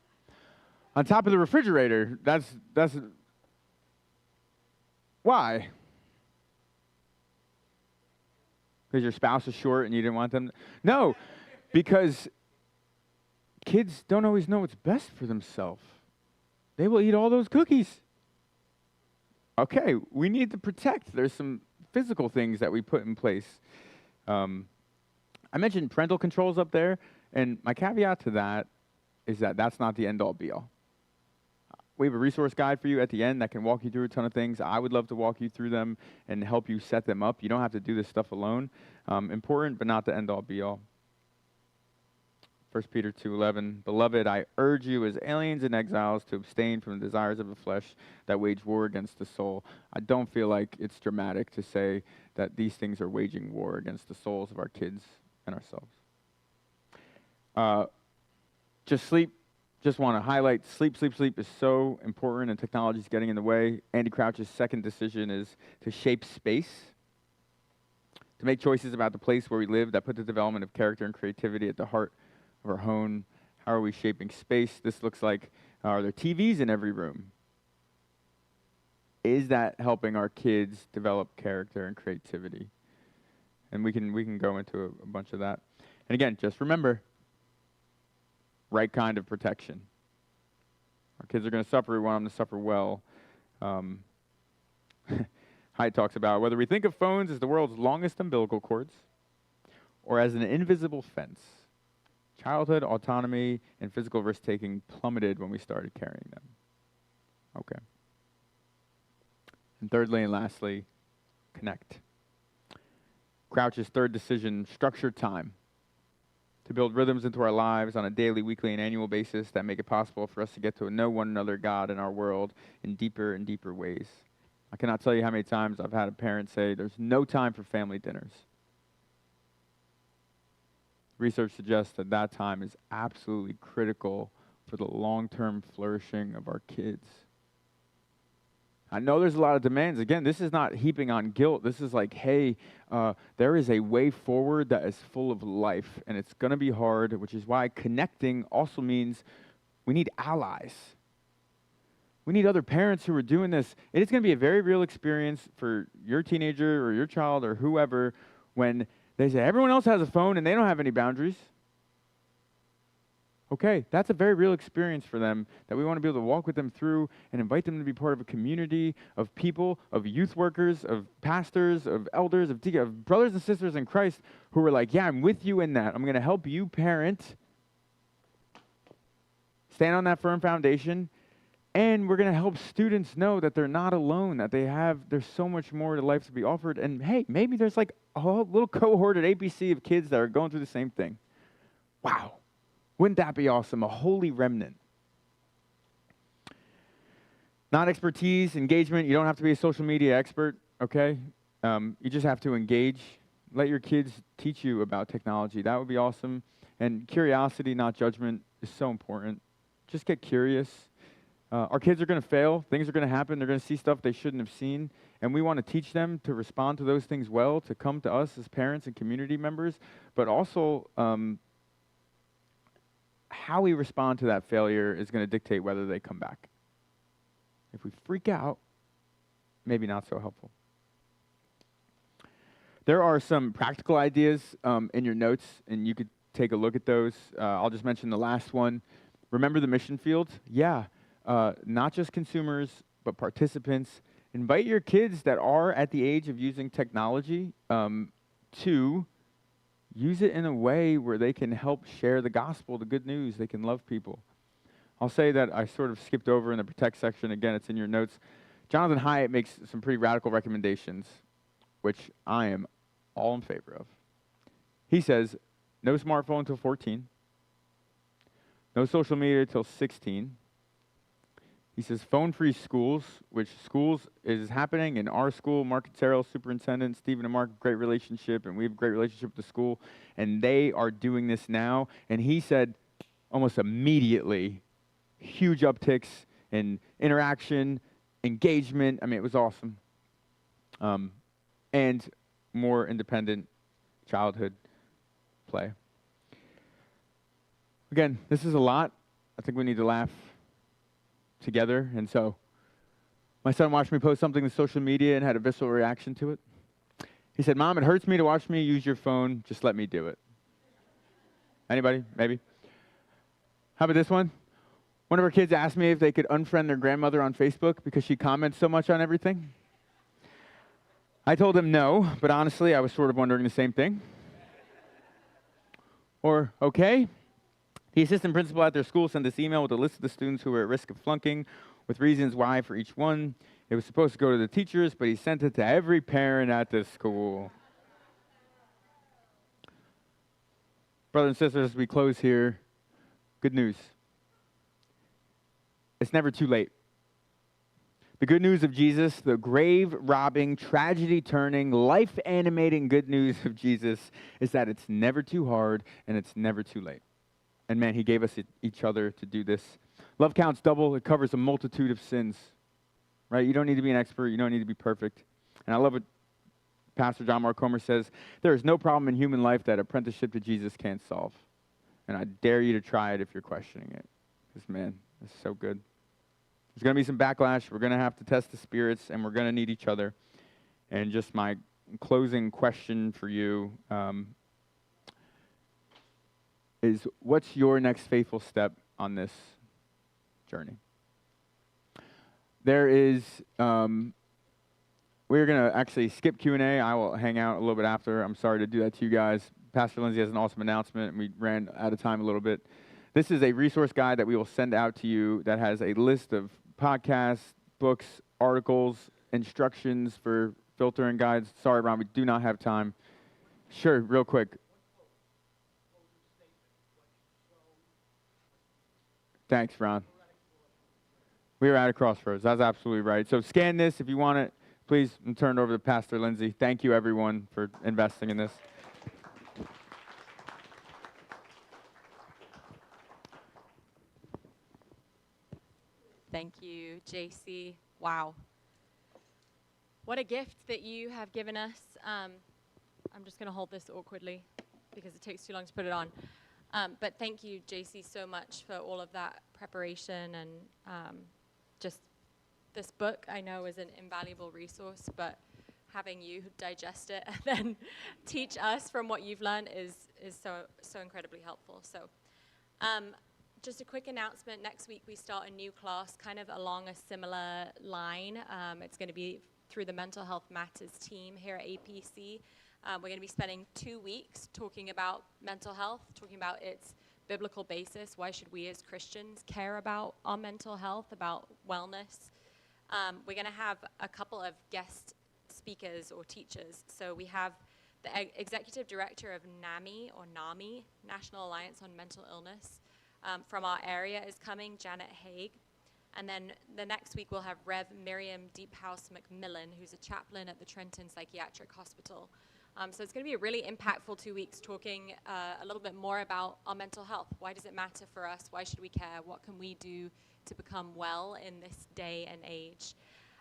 On top of the refrigerator. That's why? Because your spouse is short and you didn't want them? No, because kids don't always know what's best for themselves. They will eat all those cookies. Okay, we need to protect. There's some physical things that we put in place. I mentioned parental controls up there, and my caveat to that is that that's not the end-all, be-all. We have a resource guide for you at the end that can walk you through a ton of things. I would love to walk you through them and help you set them up. You don't have to do this stuff alone. Important, but not the end-all, be-all. 1 Peter 2:11, Beloved, I urge you as aliens and exiles to abstain from the desires of the flesh that wage war against the soul. I don't feel like it's dramatic to say that these things are waging war against the souls of our kids and ourselves. Just want to highlight sleep is so important, and technology is getting in the way. Andy Crouch's second decision is to shape space, to make choices about the place where we live that put the development of character and creativity at the heart of our home. How are we shaping space? This looks like, are there TVs in every room? Is that helping our kids develop character and creativity? And we can go into a bunch of that. And again, just remember, right kind of protection. Our kids are going to suffer. We want them to suffer well. Hyde talks about whether we think of phones as the world's longest umbilical cords or as an invisible fence. Childhood autonomy and physical risk-taking plummeted when we started carrying them. Okay. And thirdly and lastly, connect. Crouch's third decision, structure time. To build rhythms into our lives on a daily, weekly, and annual basis that make it possible for us to get to know one another, God, and our world in deeper and deeper ways. I cannot tell you how many times I've had a parent say, there's no time for family dinners. Research suggests that that time is absolutely critical for the long-term flourishing of our kids. I know there's a lot of demands. Again, this is not heaping on guilt. This is like, hey, there is a way forward that is full of life, and it's going to be hard, which is why connecting also means we need allies. We need other parents who are doing this. It is going to be a very real experience for your teenager or your child or whoever when they say, everyone else has a phone and they don't have any boundaries. Okay, that's a very real experience for them that we want to be able to walk with them through and invite them to be part of a community of people, of youth workers, of pastors, of elders, of brothers and sisters in Christ who are like, yeah, I'm with you in that. I'm going to help you parent. Stand on that firm foundation. And we're going to help students know that they're not alone, that there's so much more to life to be offered. And hey, maybe there's like a whole little cohort at APC of kids that are going through the same thing. Wow. Wouldn't that be awesome? A holy remnant. Not expertise, engagement. You don't have to be a social media expert, okay? You just have to engage. Let your kids teach you about technology. That would be awesome. And curiosity, not judgment, is so important. Just get curious. Our kids are going to fail. Things are going to happen. They're going to see stuff they shouldn't have seen. And we want to teach them to respond to those things well, to come to us as parents and community members, but also how we respond to that failure is going to dictate whether they come back. If we freak out, maybe not so helpful. There are some practical ideas in your notes, and you could take a look at those. I'll just mention the last one. Remember the mission field? Yeah, not just consumers, but participants. Invite your kids that are at the age of using technology to use it in a way where they can help share the gospel, the good news. They can love people. I'll say that I sort of skipped over in the protect section. Again, it's in your notes. Jonathan Hyatt makes some pretty radical recommendations, which I am all in favor of. He says, no smartphone until 14. No social media until 16. He says phone-free schools, which schools is happening in our school. Mark Terrell, superintendent, Stephen and Mark, great relationship, and we have a great relationship with the school, and they are doing this now. And he said almost immediately, huge upticks in interaction, engagement. I mean, it was awesome. And more independent childhood play. Again, this is a lot. I think we need to laugh together. And so my son watched me post something to social media and had a visceral reaction to it. He said, Mom, it hurts me to watch me use your phone. Just let me do it. Anybody? Maybe? How about this one? One of our kids asked me if they could unfriend their grandmother on Facebook because she comments so much on everything. I told him no, but honestly, I was sort of wondering the same thing. Or, okay. The assistant principal at their school sent this email with a list of the students who were at risk of flunking with reasons why for each one. It was supposed to go to the teachers, but he sent it to every parent at the school. Brothers and sisters, as we close here, good news. It's never too late. The good news of Jesus, the grave-robbing, tragedy-turning, life-animating good news of Jesus is that it's never too hard and it's never too late. And man, he gave us each other to do this. Love counts double. It covers a multitude of sins, right? You don't need to be an expert. You don't need to be perfect. And I love what Pastor John Mark Comer says. There is no problem in human life that apprenticeship to Jesus can't solve. And I dare you to try it if you're questioning it. Because, man, it's so good. There's going to be some backlash. We're going to have to test the spirits, and we're going to need each other. And just my closing question for you is, what's your next faithful step on this journey? There is, we're going to actually skip Q&A. I will hang out a little bit after. I'm sorry to do that to you guys. Pastor Lindsay has an awesome announcement, and we ran out of time a little bit. This is a resource guide that we will send out to you that has a list of podcasts, books, articles, instructions for filtering guides. Sorry, Ron, we do not have time. Sure, real quick. Thanks, Ron. We are at a crossroads. That's absolutely right. So scan this if you want it. Please turn it over to Pastor Lindsay. Thank you, everyone, for investing in this. Thank you, JC. Wow. What a gift that you have given us. I'm just going to hold this awkwardly because it takes too long to put it on. But thank you, JC, so much for all of that preparation and just this book. I know is an invaluable resource, but having you digest it and then teach us from what you've learned is so incredibly helpful. So just a quick announcement. Next week we start a new class kind of along a similar line. It's going to be through the Mental Health Matters team here at APC. We're going to be spending 2 weeks talking about mental health, talking about its biblical basis. Why should we as Christians care about our mental health, about wellness? We're going to have a couple of guest speakers or teachers. So we have the executive director of NAMI, National Alliance on Mental Illness, from our area is coming, Janet Haig. And then the next week we'll have Rev. Miriam Deephouse McMillan, who's a chaplain at the Trenton Psychiatric Hospital. So it's going to be a really impactful 2 weeks talking a little bit more about our mental health. Why does it matter for us? Why should we care? What can we do to become well in this day and age?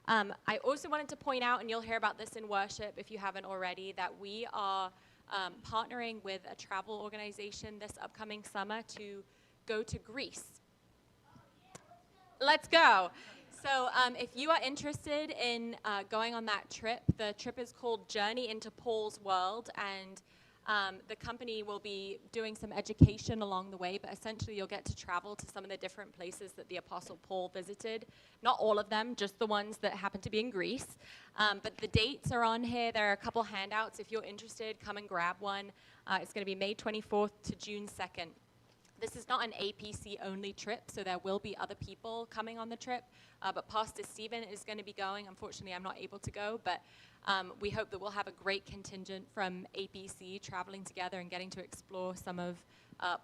I also wanted to point out, and you'll hear about this in worship if you haven't already, that we are partnering with a travel organization this upcoming summer to go to Greece. Let's go. So if you are interested in going on that trip, the trip is called Journey into Paul's World, and the company will be doing some education along the way, but essentially you'll get to travel to some of the different places that the Apostle Paul visited. Not all of them, just the ones that happen to be in Greece. But the dates are on here. There are a couple handouts. If you're interested, come and grab one. It's going to be May 24th to June 2nd. This is not an APC-only trip, so there will be other people coming on the trip. But Pastor Stephen is going to be going. Unfortunately, I'm not able to go, but we hope that we'll have a great contingent from APC traveling together and getting to explore some of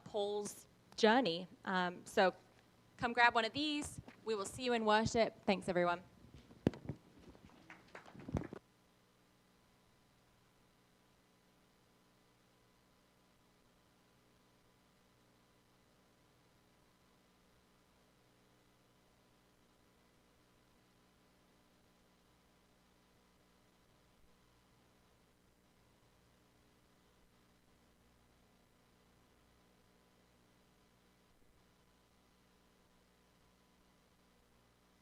Paul's journey. So come grab one of these. We will see you in worship. Thanks, everyone.